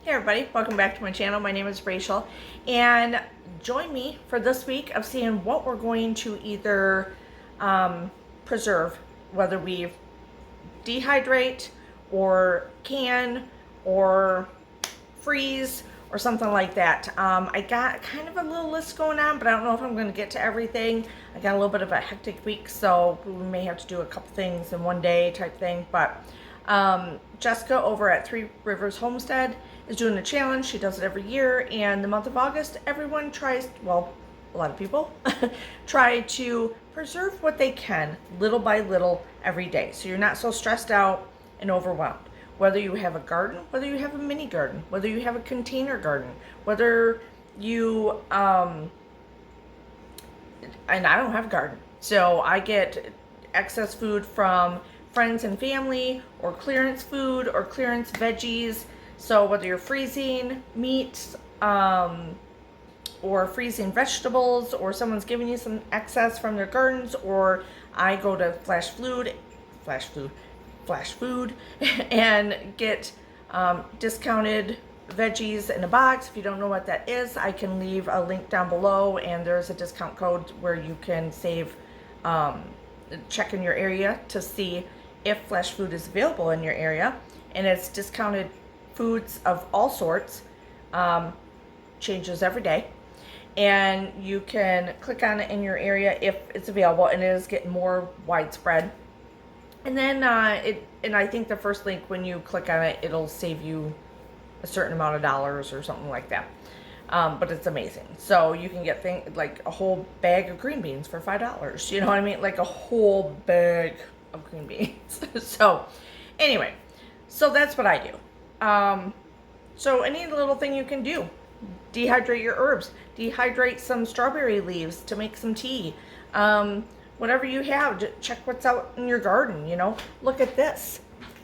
Hey everybody, welcome back to my channel. My name is Rachel, and join me for this week of seeing what we're going to either preserve, whether we dehydrate or can or freeze or something like that. I got kind of a little list going on, but I don't know if I'm going to get to everything. I got a little bit of a hectic week, so we may have to do a couple things in one day type thing, but Jessica over at Three Rivers Homestead is doing a challenge. She does it every year, and the month of August, everyone tries, well, a lot of people try to preserve what they can little by little every day, so you're not so stressed out and overwhelmed. Whether you have a garden, whether you have a mini garden, whether you have a container garden, whether you and I don't have a garden, so I get excess food from friends and family, or clearance food, or clearance veggies. So whether you're freezing meats, or freezing vegetables, or someone's giving you some excess from their gardens, or I go to Flashfood and get discounted veggies in a box. If you don't know what that is, I can leave a link down below, and there's a discount code where you can save, check in your area to see if Flashfood is available in your area, and it's discounted foods of all sorts, changes every day, and you can click on it in your area if it's available, and it is getting more widespread. And then and I think the first link, when you click on it, it'll save you a certain amount of dollars or something like that. But it's amazing. So you can get like a whole bag of green beans for $5. You know what I mean? Like a whole bag of green beans. So anyway, so that's what I do. So any little thing you can do, dehydrate your herbs, dehydrate some strawberry leaves to make some tea. Whatever you have, check what's out in your garden, you know. Look at this.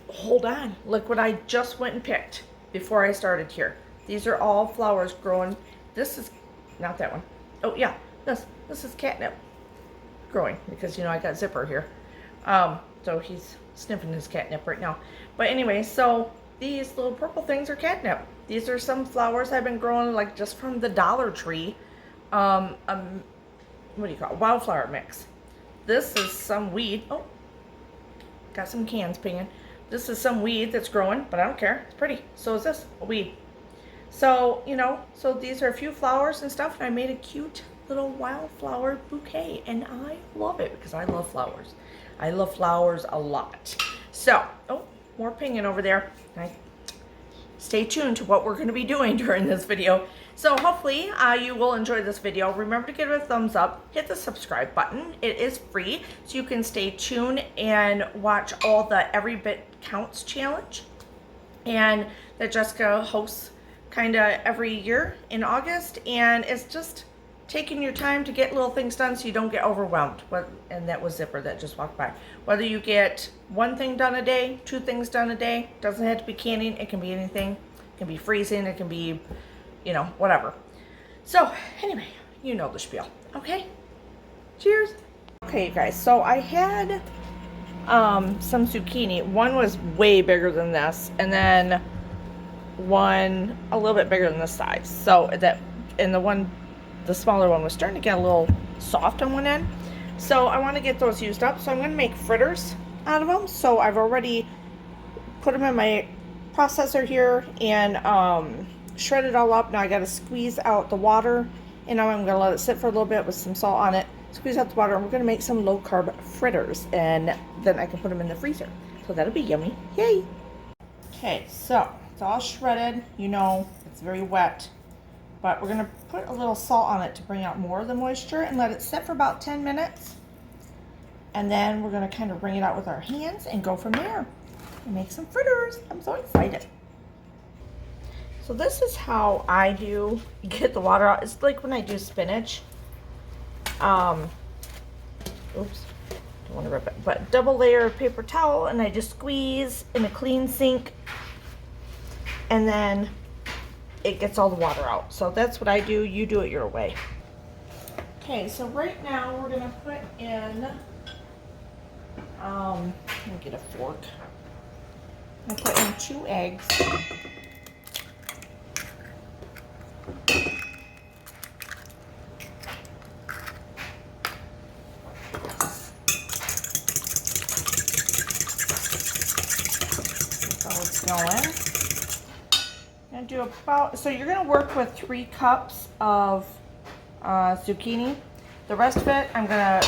Hold on. Look what I just went and picked before I started here. These are all flowers growing. This is not that one. Oh yeah, this is catnip growing, because you know I got Zipper here. So he's sniffing his catnip right now. But anyway, so these little purple things are catnip. These are some flowers I've been growing, like just from the Dollar Tree. What do you call it? Wildflower mix. This is some weed. Oh, got some cans pinging. This is some weed that's growing, but I don't care. It's pretty. So is this a weed. So, you know, so these are a few flowers and stuff, and I made a cute little wildflower bouquet, and I love it because I love flowers. I love flowers a lot. So, oh, more pinging over there. Stay tuned to what we're going to be doing during this video. So hopefully you will enjoy this video. Remember to give it a thumbs up, hit the subscribe button. It is free, so you can stay tuned and watch all the Every Bit Counts challenge, and that Jessica hosts kind of every year in August, and it's just taking your time to get little things done so you don't get overwhelmed. And that was Zipper that just walked by. Whether you get one thing done a day, two things done a day, doesn't have to be canning, it can be anything. It can be freezing, it can be, you know, whatever. So anyway, you know the spiel. Okay, cheers. Okay, you guys, so I had some zucchini. One was way bigger than this, and then one a little bit bigger than this size. So that, and the smaller one was starting to get a little soft on one end. So I want to get those used up. So I'm going to make fritters out of them. So I've already put them in my processor here and shred it all up. Now I got to squeeze out the water, and now I'm going to let it sit for a little bit with some salt on it. Squeeze out the water, and we're going to make some low carb fritters, and then I can put them in the freezer. So that'll be yummy. Yay! Okay, so it's all shredded. You know, it's very wet. But we're going to put a little salt on it to bring out more of the moisture and let it sit for about 10 minutes. And then we're going to kind of bring it out with our hands and go from there and make some fritters. I'm so excited. So this is how I do get the water out. It's like when I do spinach. Oops, don't want to rip it. But double layer of paper towel, and I just squeeze in a clean sink. And then it gets all the water out. So that's what I do. You do it your way. Okay, so right now we're gonna put in, let me get a fork. I'm gonna put in 2 eggs. gonna do about, so you're gonna work with 3 cups of zucchini. The rest of it, I'm gonna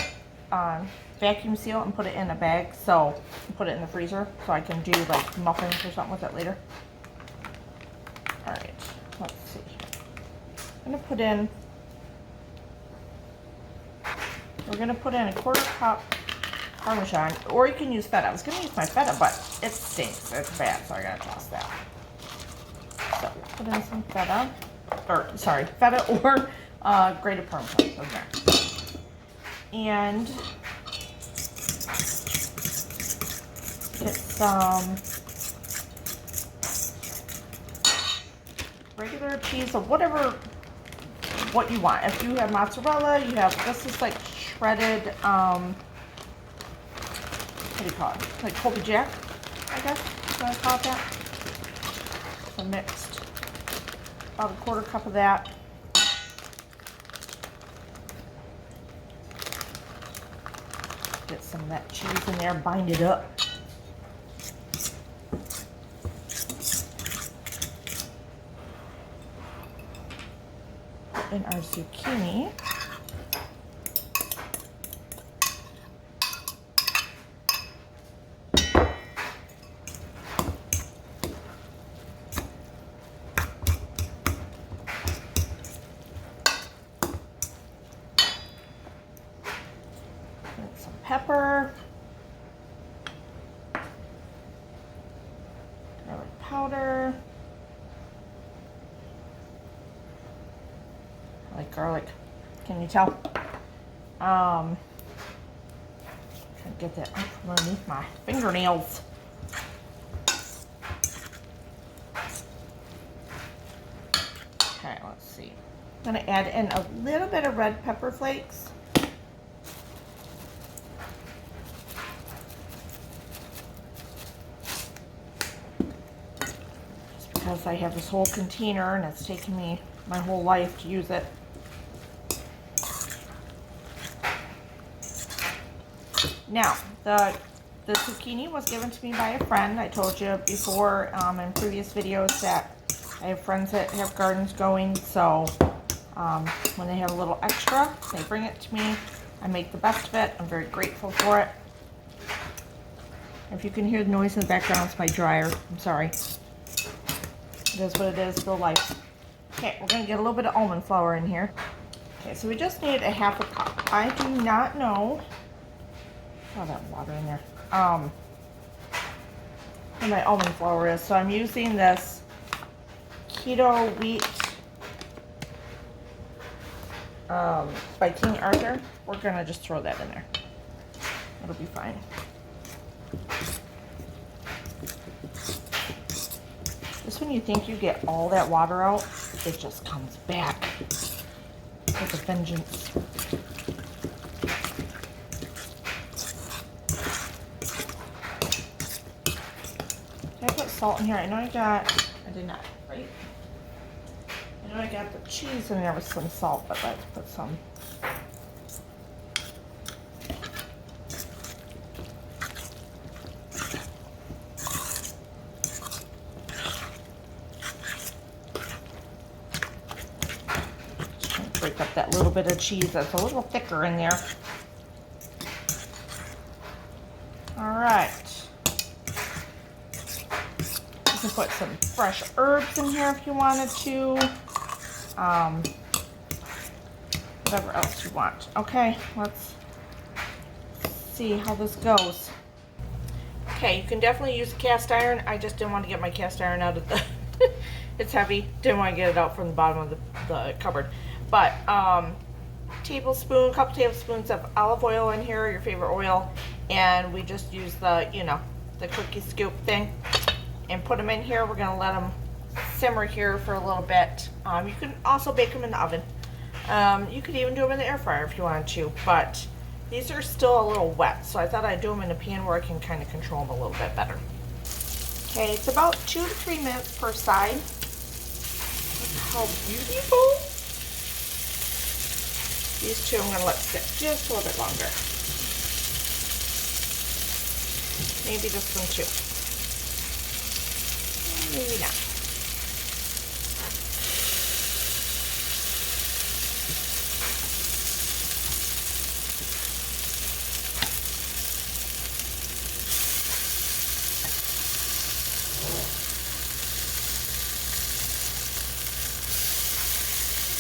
vacuum seal and put it in a bag, so put it in the freezer so I can do like muffins or something with it later. All right, let's see. I'm gonna put in, we're gonna put in a 1/4 cup Parmesan, or you can use feta. I was gonna use my feta, but it stinks. It's bad, so I gotta toss that. So put in some feta, or sorry, feta or grated Parmesan. Doesn't matter. And get some regular cheese or whatever, what you want. If you have mozzarella, you have, this is like shredded, what do you call it? Like Colby Jack, I guess. You want to call it that? So mixed about a 1/4 cup of that. Get some of that cheese in there, bind it up. Put in our zucchini. Some pepper, garlic powder. I like garlic. Can you tell? Trying to get that out from underneath my fingernails. Okay, let's see. I'm gonna add in a little bit of red pepper flakes. Because I have this whole container and it's taken me my whole life to use it. Now, the zucchini was given to me by a friend. I told you before in previous videos that I have friends that have gardens going, so when they have a little extra, they bring it to me. I make the best of it. I'm very grateful for it. If you can hear the noise in the background, it's my dryer. I'm sorry. It is what it is, still life. Okay, we're gonna get a little bit of almond flour in here. Okay, so we just need a 1/2 cup. I do not know, oh, that water in there, where my almond flour is. So I'm using this keto wheat by King Arthur. We're gonna just throw that in there. It'll be fine. Just when you think you get all that water out, it just comes back with a vengeance. Did I put salt in here? I know I did not, right? I know I got the cheese in there with some salt, but let's put some. Break up that little bit of cheese that's a little thicker in there. All right. You can put some fresh herbs in here if you wanted to. Whatever else you want. Okay, let's see how this goes. Okay, you can definitely use a cast iron. I just didn't want to get my cast iron out of the it's heavy. Didn't want to get it out from the bottom of the cupboard. But couple tablespoons of olive oil in here, your favorite oil, and we just use the, you know, the cookie scoop thing, and put them in here. We're gonna let them simmer here for a little bit. You can also bake them in the oven. You could even do them in the air fryer if you wanted to, but these are still a little wet, so I thought I'd do them in a pan where I can kind of control them a little bit better. Okay, it's about 2 to 3 minutes per side. Look how beautiful. These two I'm going to let sit just a little bit longer. Maybe this one too. Maybe not.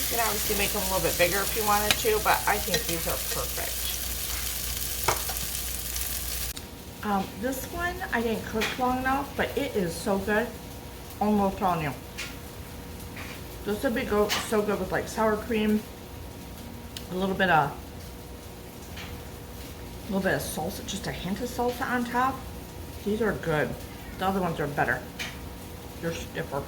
You can obviously make them a little bit bigger if you wanted to, but I think these are perfect. This one I didn't cook long enough, but it is so good. I'm telling you. This would be so good with like sour cream, a little bit of salsa, just a hint of salsa on top. These are good. The other ones are better. They're stiffer.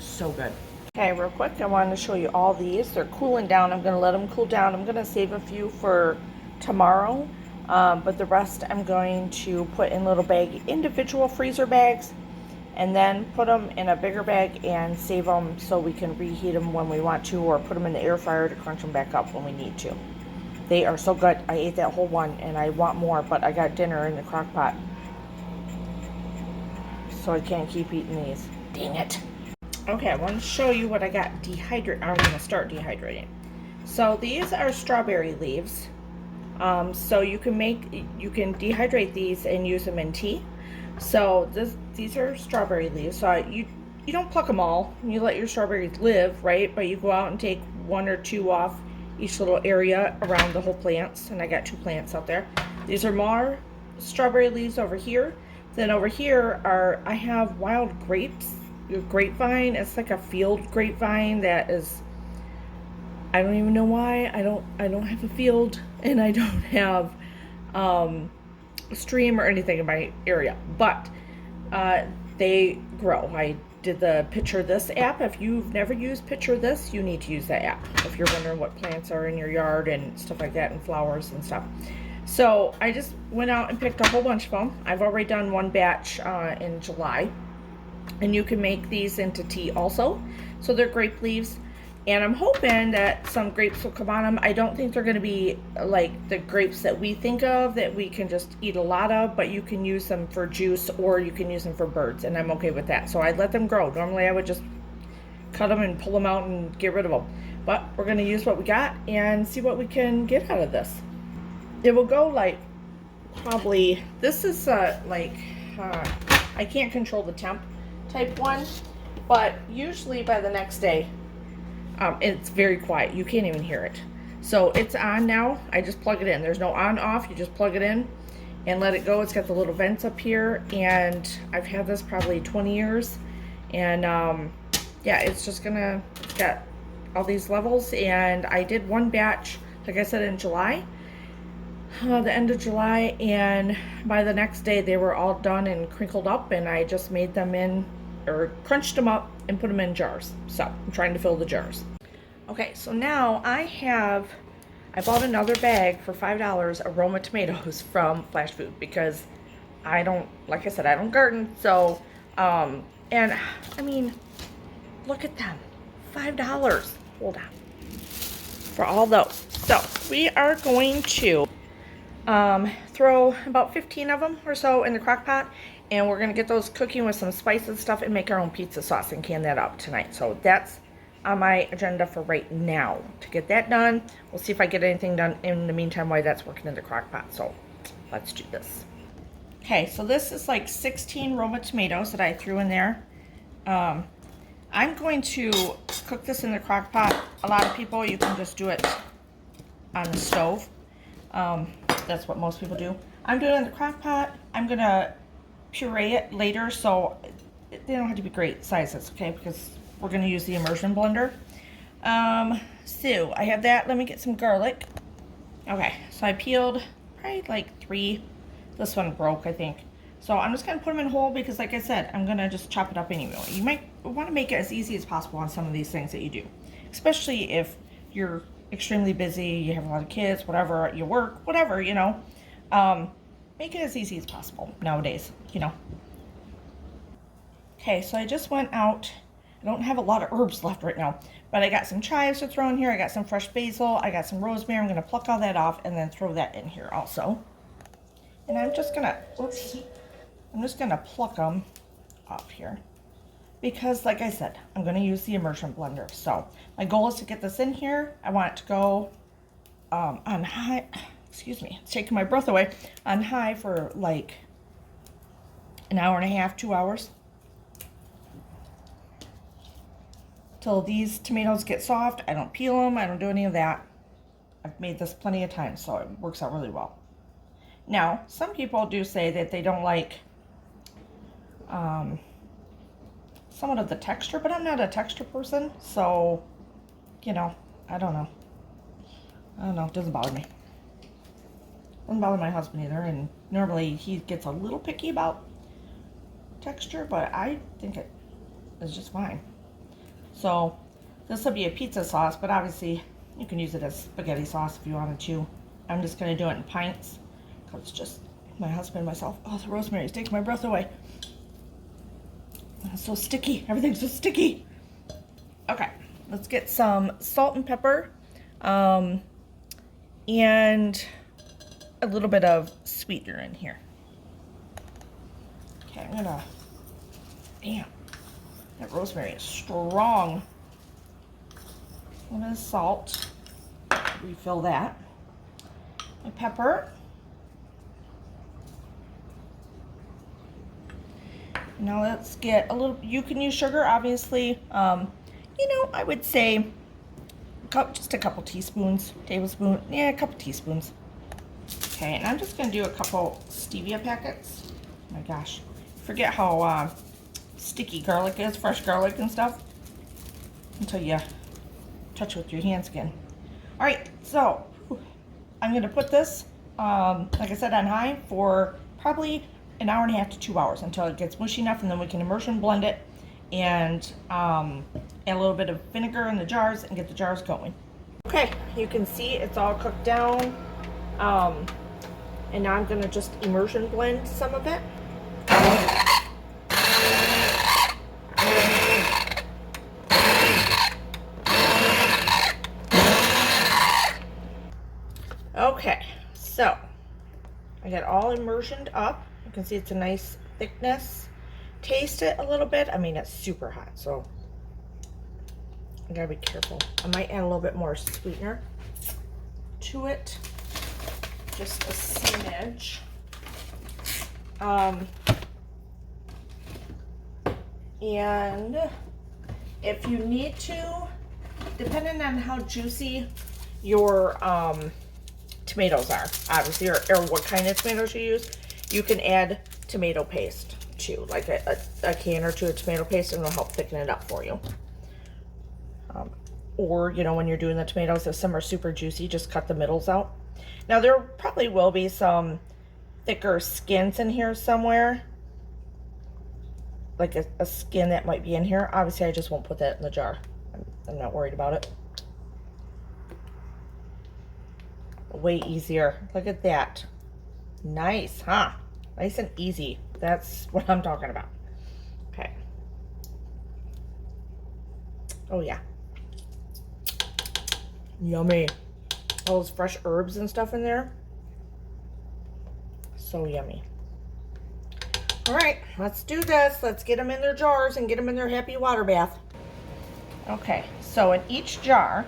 So good. Okay, real quick, I wanted to show you all these. They're cooling down. I'm going to let them cool down. I'm going to save a few for tomorrow, but the rest I'm going to put in little individual freezer bags, and then put them in a bigger bag and save them so we can reheat them when we want to, or put them in the air fryer to crunch them back up when we need to. They are so good. I ate that whole one and I want more, but I got dinner in the crock pot, so I can't keep eating these. Dang it. Okay, I want to show you what I got I'm going to start dehydrating. So these are strawberry leaves. So you can dehydrate these and use them in tea. So these are strawberry leaves. So you don't pluck them all. You let your strawberries live, right? But you go out and take 1 or 2 off each little area around the whole plants. And I got 2 plants out there. These are more strawberry leaves over here. Then over here I have wild grapes. Grapevine. It's like a field grapevine that is, I don't even know why. I don't have a field, and I don't have a stream or anything in my area, but they grow. I did the Picture This app. If you've never used Picture This, you need to use that app if you're wondering what plants are in your yard and stuff like that, and flowers and stuff. So I just went out and picked a whole bunch of them. I've already done 1 batch in July. And you can make these into tea also. So they're grape leaves. And I'm hoping that some grapes will come on them. I don't think they're going to be like the grapes that we think of, that we can just eat a lot of. But you can use them for juice, or you can use them for birds. And I'm okay with that. So I let them grow. Normally I would just cut them and pull them out and get rid of them. But we're going to use what we got and see what we can get out of this. It will go like probably, this is I can't control the temp type one, but usually by the next day it's very quiet. You can't even hear it. So it's on now. I just plug it in. There's no on off. You just plug it in and let it go. It's got the little vents up here, and I've had this probably 20 years, and yeah, it's got all these levels. And I did 1 batch, like I said, in July, the end of July, and by the next day they were all done and crinkled up, and I just made them crunched them up and put them in jars. So I'm trying to fill the jars. Okay, so now I bought another bag for $5 of Roma tomatoes from Flashfood, because like I said, I don't garden. So and I mean, look at them, $5. Hold on, for all those. So we are going to throw about 15 of them or so in the crock pot, and we're gonna get those cooking with some spice and stuff, and make our own pizza sauce and can that up tonight. So that's on my agenda for right now, to get that done. We'll see if I get anything done in the meantime while that's working in the crock pot. So let's do this. Okay, so this is like 16 Roma tomatoes that I threw in there. I'm going to cook this in the crock pot. A lot of people, you can just do it on the stove. That's what most people do. I'm doing it in the crock pot. I'm gonna puree it later, so they don't have to be great sizes, okay? Because we're gonna use the immersion blender. So I have that. Let me get some garlic. Okay, so I peeled probably like 3. This one broke, I think. So I'm just gonna put them in whole, because like I said, I'm gonna just chop it up anyway. You might want to make it as easy as possible on some of these things that you do, especially if you're extremely busy, you have a lot of kids, whatever, you work, whatever, you know. Make it as easy as possible nowadays, you know. Okay, so I just went out. I don't have a lot of herbs left right now, but I got some chives to throw in here. I got some fresh basil. I got some rosemary. I'm gonna pluck all that off and then throw that in here also. And I'm just gonna, pluck them off here, because like I said, I'm gonna use the immersion blender. So my goal is to get this in here. I want it to go on high, excuse me, it's taking my breath away, on high for like an hour and a half, 2 hours. till these tomatoes get soft. I don't peel them. I don't do any of that. I've made this plenty of times, so it works out really well. Now, some people do say that they don't like somewhat of the texture, but I'm not a texture person, so, you know, I don't know. It doesn't bother me. Doesn't bother my husband either, and normally he gets a little picky about texture, but I think it is just fine. So this will be a pizza sauce, but obviously you can use it as spaghetti sauce if you wanted to. I'm just going to do it in pints because it's just my husband and myself. Oh, the rosemary is taking my breath away. It's so sticky. Everything's so sticky. Okay, let's get some salt and pepper and a little bit of sweetener in here. Okay, I'm gonna, damn, that rosemary is strong. A little bit of salt, refill that. My pepper. Now let's get a little, you can use sugar, obviously. You know, I would say just a couple teaspoons, tablespoon, yeah, a couple teaspoons. Okay, and I'm just gonna do a couple stevia packets. Oh my gosh, forget how sticky garlic is, fresh garlic and stuff, until you touch it with your hands again. All right, so I'm gonna put this, like I said, on high for probably an hour and a half to 2 hours until it gets mushy enough, and then we can immersion blend it and add a little bit of vinegar in the jars and get the jars going. Okay, you can see it's all cooked down. And now I'm gonna just immersion blend some of it. Okay, so I got all immersioned up. You can see it's a nice thickness. Taste it a little bit. I mean, it's super hot, so I gotta be careful. I might add a little bit more sweetener to it. Just a smidge. And if you need to, depending on how juicy your tomatoes are, obviously, or what kind of tomatoes you use, you can add tomato paste too, like a can or two of tomato paste, and it'll help thicken it up for you. Or, you know, when you're doing the tomatoes, if some are super juicy, just cut the middles out. Now, there probably will be some thicker skins in here somewhere, like a skin that might be in here. Obviously, I just won't put that in the jar. I'm not worried about it. Way easier. Look at that. Nice, huh? Nice and easy. That's what I'm talking about. Okay. Oh, yeah. Yummy. All those fresh herbs and stuff in there. So yummy. All right, let's do this. Let's get them in their jars and get them in their happy water bath. Okay, so in each jar,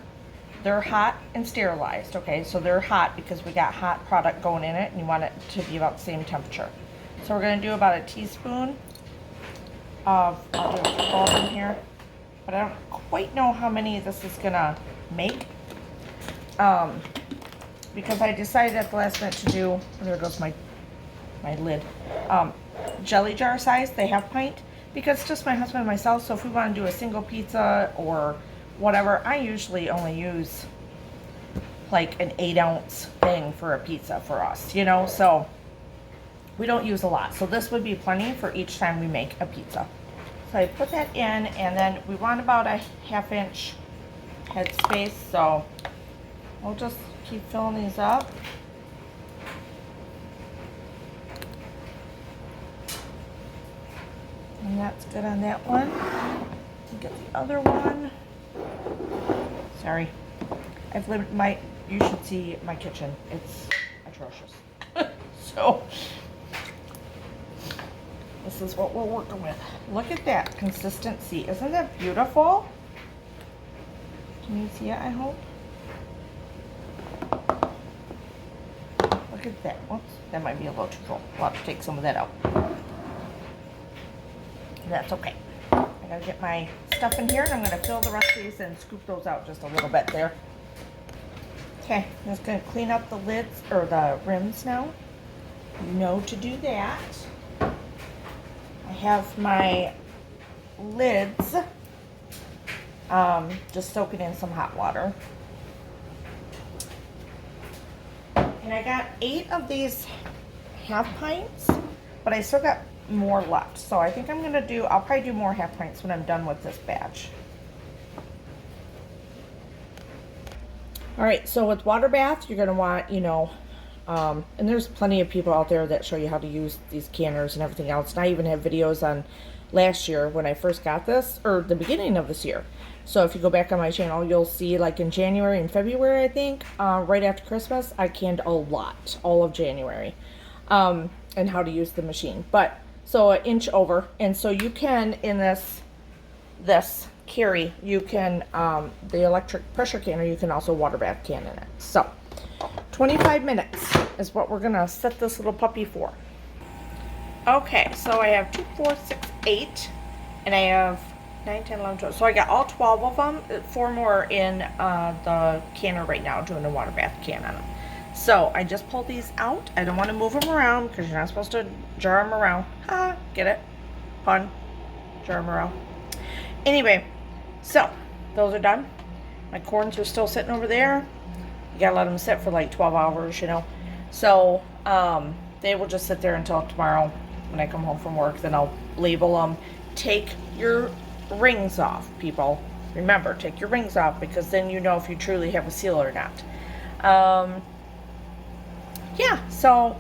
they're hot and sterilized. Okay, so they're hot because we got hot product going in it, and you want it to be about the same temperature. So we're going to do about a teaspoon of, I'll do all in here, but I don't quite know how many this is going to make. Because I decided at the last minute to do, there goes my lid, jelly jar size. They have pint, because it's just my husband and myself, so if we want to do a single pizza or whatever, I usually only use like an 8-ounce thing for a pizza for us, you know, so we don't use a lot. So this would be plenty for each time we make a pizza. So I put that in, and then we want about a 1/2 inch head space, so we'll just keep filling these up. And that's good on that one. Get the other one. Sorry. I've lived you should see my kitchen. It's atrocious. So, this is what we're working with. Look at that consistency. Isn't that beautiful? Can you see it, I hope? Look at that. Oops, that might be a little too full. We'll have to take some of that out. That's okay. I gotta get my stuff in here, and I'm gonna fill the rest of these and scoop those out just a little bit there. Okay, I'm just gonna clean up the lids, or the rims now. You know to do that. I have my lids just soaking in some hot water. And I got 8 of these half pints, but I still got more left. So I think I'll probably do more half pints when I'm done with this batch. All right, so with water bath, you're gonna want, and there's plenty of people out there that show you how to use these canners and everything else. And I even have videos on last year when I first got this, or the beginning of this year. So if you go back on my channel, you'll see like in January and February, I think, right after Christmas, I canned a lot, all of January, and how to use the machine. But so 1 inch over, and so you can, in this carry, you can, the electric pressure canner, you can also water bath can in it. So 25 minutes is what we're gonna set this little puppy for. Okay, so I have 2, 4, 6, 8, and I have 9, 10, 11, 12. So I got all 12 of them, 4 more in the canner right now, doing the water bath can on them. So I just pulled these out. I don't want to move them around because you're not supposed to jar them around. Ha, get it? Pun. Jar them around. Anyway, so those are done. My corns are still sitting over there. You gotta let them sit for like 12 hours, So they will just sit there until tomorrow when I come home from work. Then I'll label them. Take your rings off, people. Remember, take your rings off, because then you know if you truly have a seal or not. Yeah, so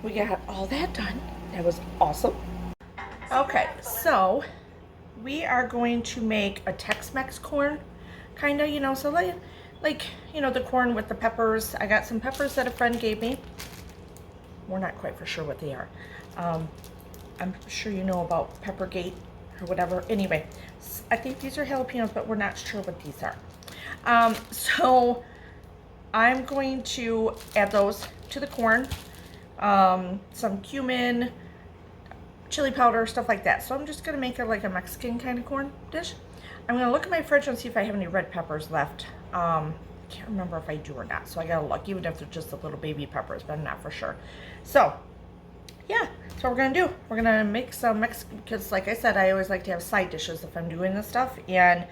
we got all that done. That was awesome. Okay, so we are going to make a Tex-Mex corn, kind of, so like, the corn with the peppers. I got some peppers that a friend gave me. We're not quite for sure what they are. I'm sure you know about Peppergate or whatever. Anyway, I think these are jalapenos, but we're not sure what these are. So I'm going to add those to the corn, some cumin, chili powder, stuff like that. So I'm just gonna make it like a Mexican kind of corn dish. I'm gonna look at my fridge and see if I have any red peppers left. I can't remember if I do or not, so I gotta look, even if they're just the little baby peppers, but I'm not for sure. So yeah, that's what we're gonna do. We're gonna make some Mexican, because like I said, I always like to have side dishes if I'm doing this stuff. And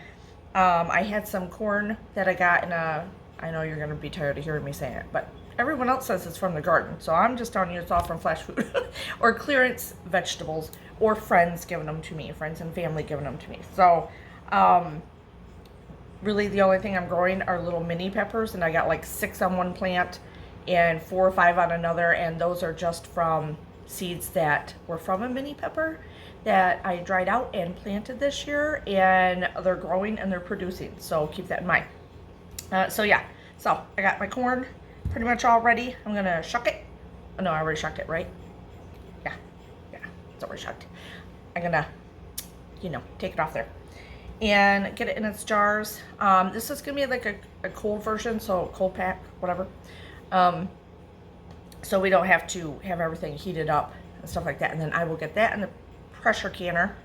I had some corn that I got in a, I know you're gonna be tired of hearing me say it, but everyone else says it's from the garden, so I'm just telling you it's all from Flashfood or clearance vegetables, or friends giving them to me, friends and family giving them to me. So really the only thing I'm growing are little mini peppers, and I got like 6 on one plant and 4 or 5 on another, and those are just from seeds that were from a mini pepper that I dried out and planted this year, and they're growing and they're producing, so keep that in mind. So yeah, so I got my corn pretty much all ready. I'm gonna shuck it. Oh no, I already shucked it, right? Yeah, it's already shucked. I'm gonna, take it off there and get it in its jars. This is gonna be like a cold version, so cold pack, whatever. So we don't have to have everything heated up and stuff like that. And then I will get that in the pressure canner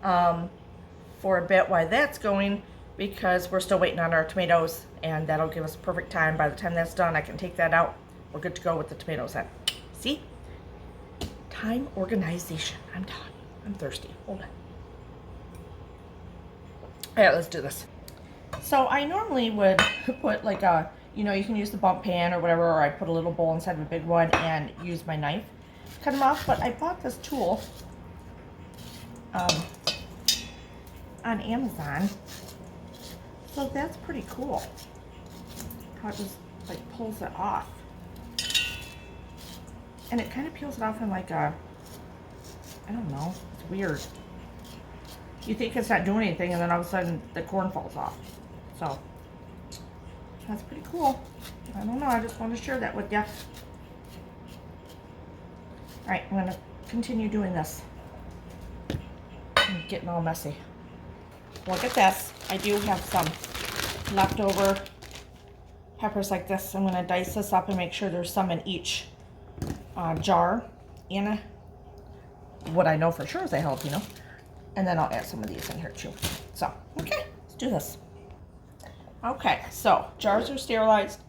for a bit while that's going, because we're still waiting on our tomatoes, and that'll give us perfect time. By the time that's done, I can take that out. We're good to go with the tomatoes then. See? Time organization. I'm telling you, I'm thirsty. Hold on. All right, let's do this. So I normally would put like a, you can use the bump pan or whatever, or I put a little bowl inside of a big one and use my knife to cut them off. But I bought this tool on Amazon. So that's pretty cool. How it just like pulls it off. And it kind of peels it off in like a, I don't know, it's weird. You think it's not doing anything, and then all of a sudden the corn falls off. So that's pretty cool. I don't know, I just want to share that with you. Alright, I'm going to continue doing this. I'm getting all messy. Look at this. I do have some leftover peppers like this. I'm going to dice this up and make sure there's some in each jar. And what I know for sure is a jalapeno. And then I'll add some of these in here too. So, okay, let's do this. Okay, so jars are sterilized.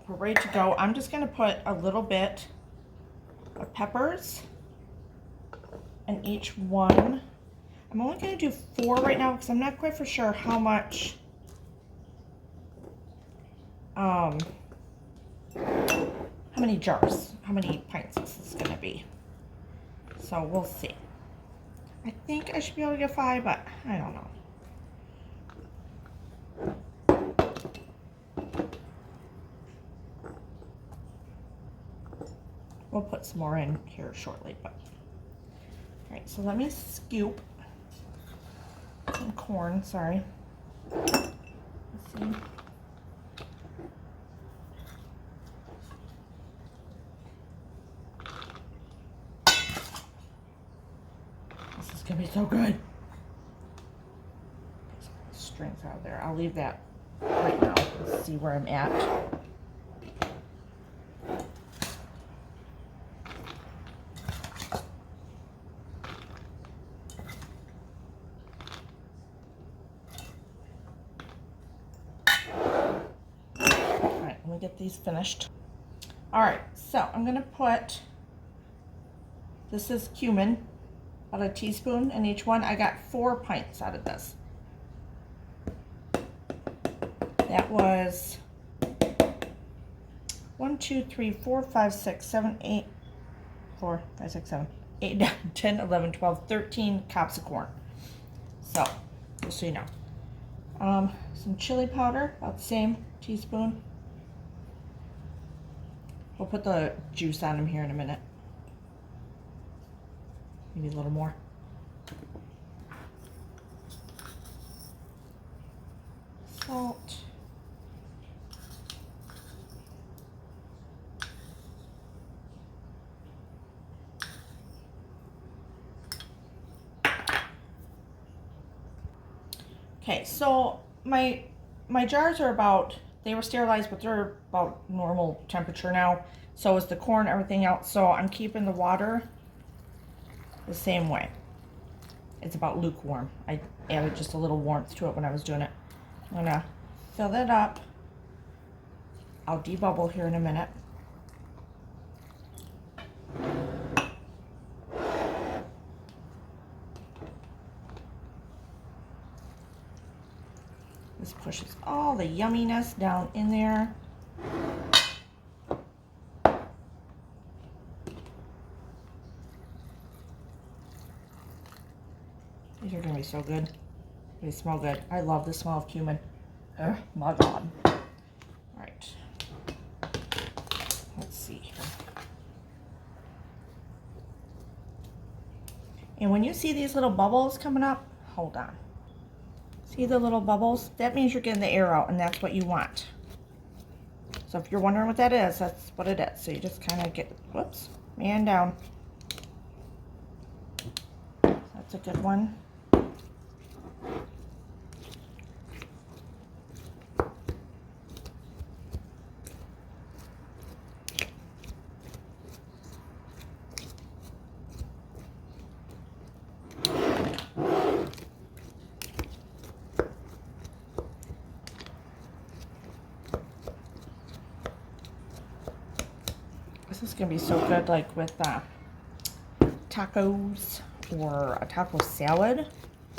We're ready to go. I'm just gonna put a little bit of peppers in each one. I'm only gonna do 4 right now because I'm not quite for sure how much how many jars, how many pints this is gonna be. So we'll see. I think I should be able to get 5, but I don't know. We'll put some more in here shortly, but all right, so let me scoop some corn, sorry. Let's see. This is gonna be so good. Strings out there. I'll leave that right now. Let's see where I'm at. Alright, let me get these finished. Alright, so I'm gonna put, this is cumin, about a teaspoon in each one. I got 4 pints out of this. That was 1, 2, 3, 4, 5, 6, 7, 8, 4, 5, 6, 7, 8, 9, 10, 11, 12, 13 cups of corn. So, just so you know. Some chili powder, about the same teaspoon. We'll put the juice on them here in a minute. Maybe a little more. Salt. Okay, so my jars are about, they were sterilized, but they're about normal temperature now. So is the corn, everything else. So I'm keeping the water the same way. It's about lukewarm. I added just a little warmth to it when I was doing it. I'm gonna fill that up. I'll debubble here in a minute. This pushes all the yumminess down in there. These are gonna be so good. They smell good. I love the smell of cumin. Oh my God. All right. Let's see here. And when you see these little bubbles coming up, hold on. See the little bubbles? That means you're getting the air out, and that's what you want. So if you're wondering what that is, that's what it is. So you just kind of get, whoops, man down. That's a good one. This is gonna be so good, like with tacos or a taco salad,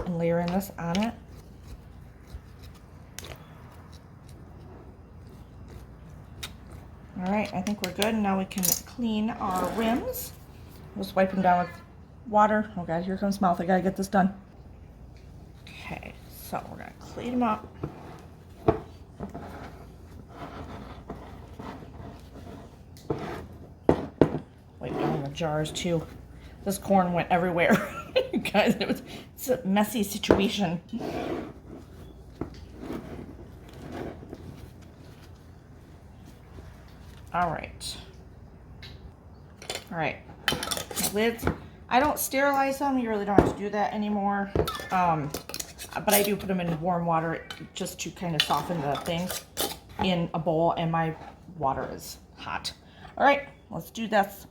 and layering this on it. All right, I think we're good. Now we can clean our rims. Just wipe them down with water. Oh God, here comes mouth. I gotta get this done. Okay, so we're gonna clean them up. Wipe down the jars too. This corn went everywhere. Guys, it's a messy situation. All right. All right. Lids. I don't sterilize them. You really don't have to do that anymore. But I do put them in warm water just to kind of soften the thing in a bowl, and my water is hot. All right, let's do this.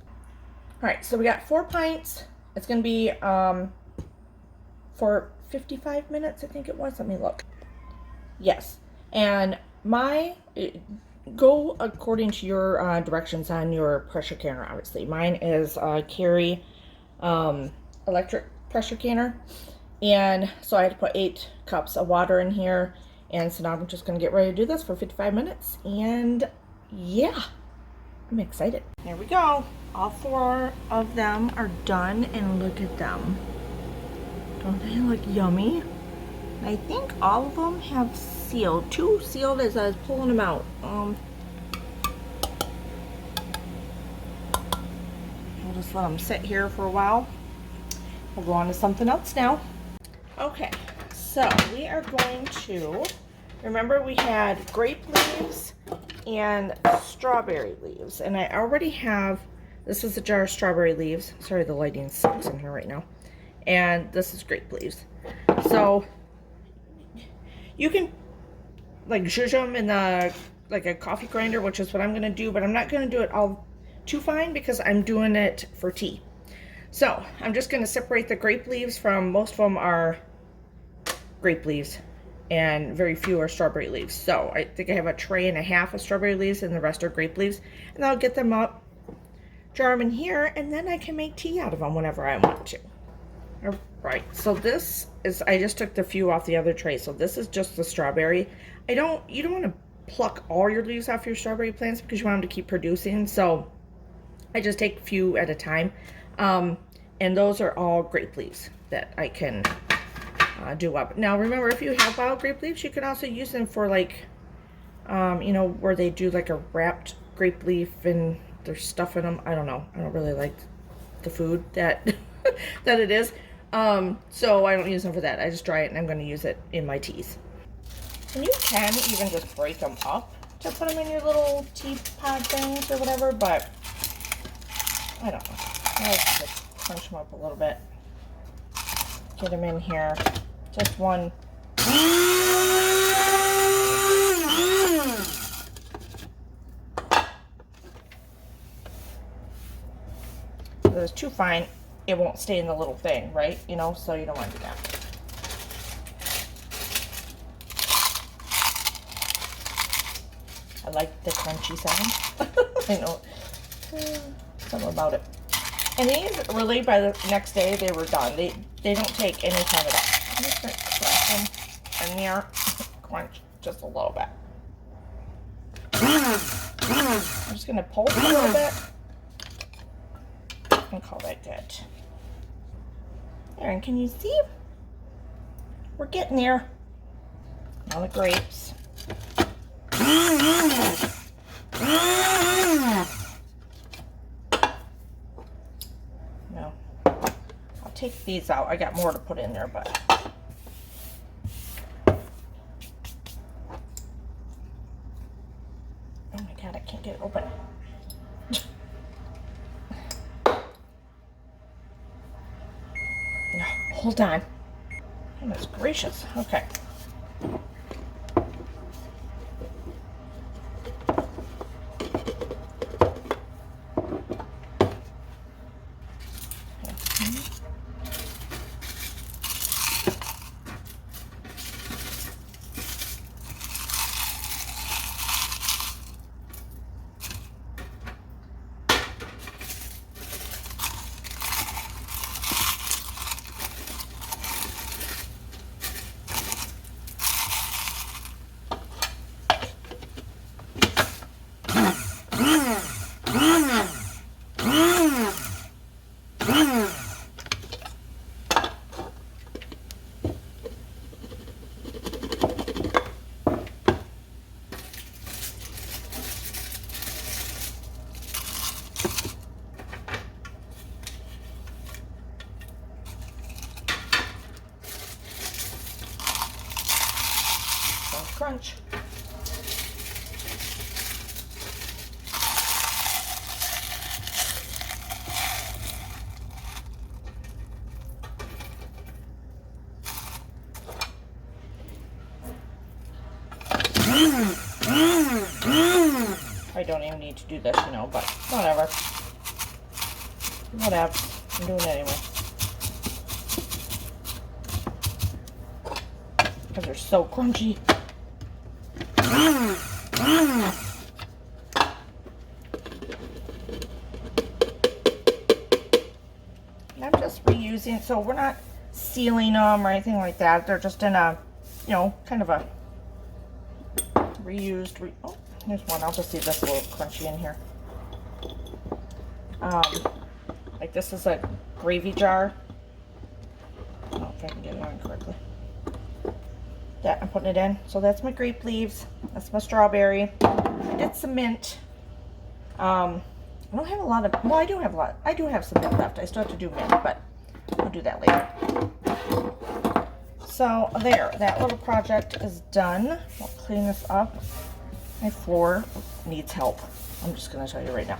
All right, so we got 4 pints. It's gonna be for 55 minutes, I think it was. Let me look. Yes. And go according to your directions on your pressure canner, obviously. Mine is Carry electric pressure canner. And so I had to put 8 cups of water in here. And so now I'm just going to get ready to do this for 55 minutes. And yeah, I'm excited. Here we go. All 4 of them are done, and look at them. Don't they look yummy? And I think all of them have sealed. 2 sealed as I was pulling them out. We'll just let them sit here for a while. We'll go on to something else now. Okay, so we are going to, remember we had grape leaves and strawberry leaves, and I already have, this is a jar of strawberry leaves. Sorry, the lighting sucks in here right now. And this is grape leaves. So you can like zhuzh them in like a coffee grinder, which is what I'm gonna do, but I'm not gonna do it all too fine because I'm doing it for tea. So I'm just gonna separate the grape leaves from, most of them are grape leaves and very few are strawberry leaves. So I think I have a tray and a half of strawberry leaves and the rest are grape leaves. And I'll get them up, jar them in here, and then I can make tea out of them whenever I want to. All right, so this is, I just took the few off the other tray. So this is just the strawberry. You don't want to pluck all your leaves off your strawberry plants because you want them to keep producing. So I just take a few at a time. And those are all grape leaves that I can do up. Now remember, if you have wild grape leaves, you can also use them for like, you know, where they do like a wrapped grape leaf and there's stuff in them. I don't know. I don't really like the food that that it is. So I don't use them for that. I just dry it and I'm going to use it in my teas. And you can even just break them up to put them in your little teapot things or whatever, but I don't know. I like to just crunch them up a little bit. Get them in here. Just one. If it's too fine, it won't stay in the little thing, right? You know, so you don't want to do that. I like the crunchy sound. I know. Something about it. And these, really, by the next day, they were done. They don't take any time at all. I'm just going to crunch them in there. Crunch just a little bit. I'm just going to pull a little bit and call that good. There, and can you see? We're getting there. Now the grapes. No, I'll take these out. I got more to put in there, but oh my god, I can't get it open. No, hold on. Goodness gracious. Okay. Crunch. I don't even need to do this, you know, but whatever. Whatever. I'm doing it anyway. because they're so crunchy. And I'm just reusing, so we're not sealing them or anything like that. They're just in a, you know, kind of a reused, oh, there's one. I'll just leave this a little crunchy in here. Like this is a gravy jar. I don't know if I can get it on correctly. That I'm putting it in. So that's my grape leaves. That's my strawberry. I did some mint. I don't have a lot of, well, I do have a lot. I do have some mint left. I still have to do mint, but we'll do that later. So there, that little project is done. I'll clean this up. My floor needs help. I'm just going to tell you right now.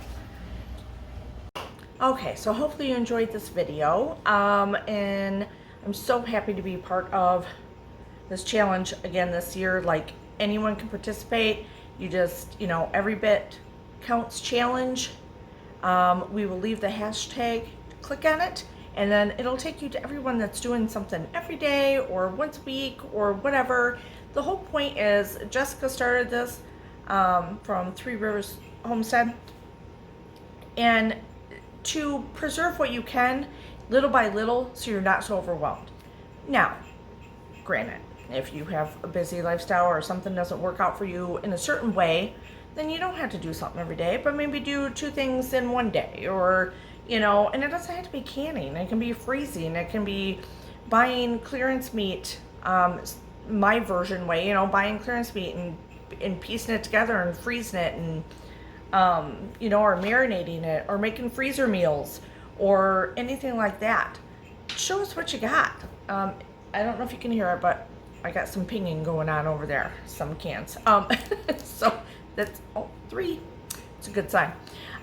Okay, so hopefully you enjoyed this video, and I'm so happy to be part of this challenge again this year. Like, anyone can participate. You just, you know, every bit counts challenge. We will leave the hashtag, click on it, and then it'll take you to everyone that's doing something every day or once a week or whatever. The whole point is, Jessica started this from Three Rivers Homestead, and to preserve what you can little by little so you're not so overwhelmed. Now, granted, if you have a busy lifestyle or something doesn't work out for you in a certain way, then you don't have to do something every day, but maybe do 2 things in one day, or, you know, and it doesn't have to be canning. It can be freezing. It can be buying clearance meat, my version way, you know, buying clearance meat and piecing it together and freezing it, and you know, or marinating it, or making freezer meals, or anything like that. Show us what you got. I don't know if you can hear it, but I got some pinging going on over there. Some cans. So that's 3. It's a good sign.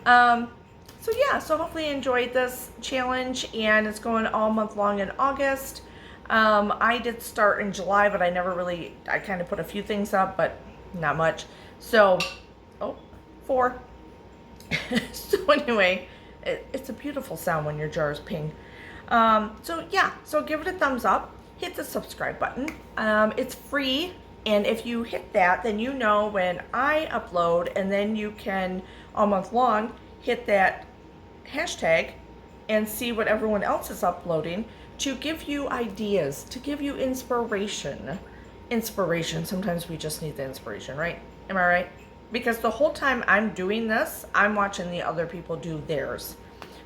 So yeah, so hopefully you enjoyed this challenge, and it's going all month long in August. I did start in July, but I kind of put a few things up, but not much. So, 4. So anyway, it's a beautiful sound when your jars ping. So yeah, so give it a thumbs up, hit the subscribe button. It's free, and if you hit that, then you know when I upload, and then you can all month long hit that hashtag and see what everyone else is uploading, to give you ideas, to give you inspiration. Sometimes we just need the inspiration, right? Am I right? Because the whole time I'm doing this, I'm watching the other people do theirs,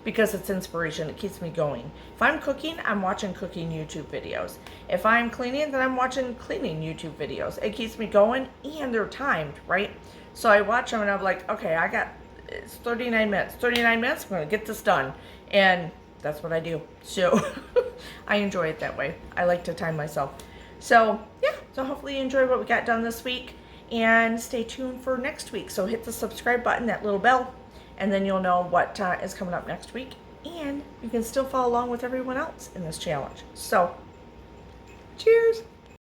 because it's inspiration. It keeps me going. If I'm cooking, I'm watching cooking YouTube videos. If I'm cleaning, then I'm watching cleaning YouTube videos. It keeps me going, and they're timed, right? So I watch them and I'm like, okay, it's 39 minutes. 39 minutes, I'm gonna get this done. And that's what I do. So I enjoy it that way. I like to time myself. So yeah, so hopefully you enjoyed what we got done this week, and stay tuned for next week. So hit the subscribe button, that little bell, and then you'll know what is coming up next week, and you can still follow along with everyone else in this challenge. So cheers.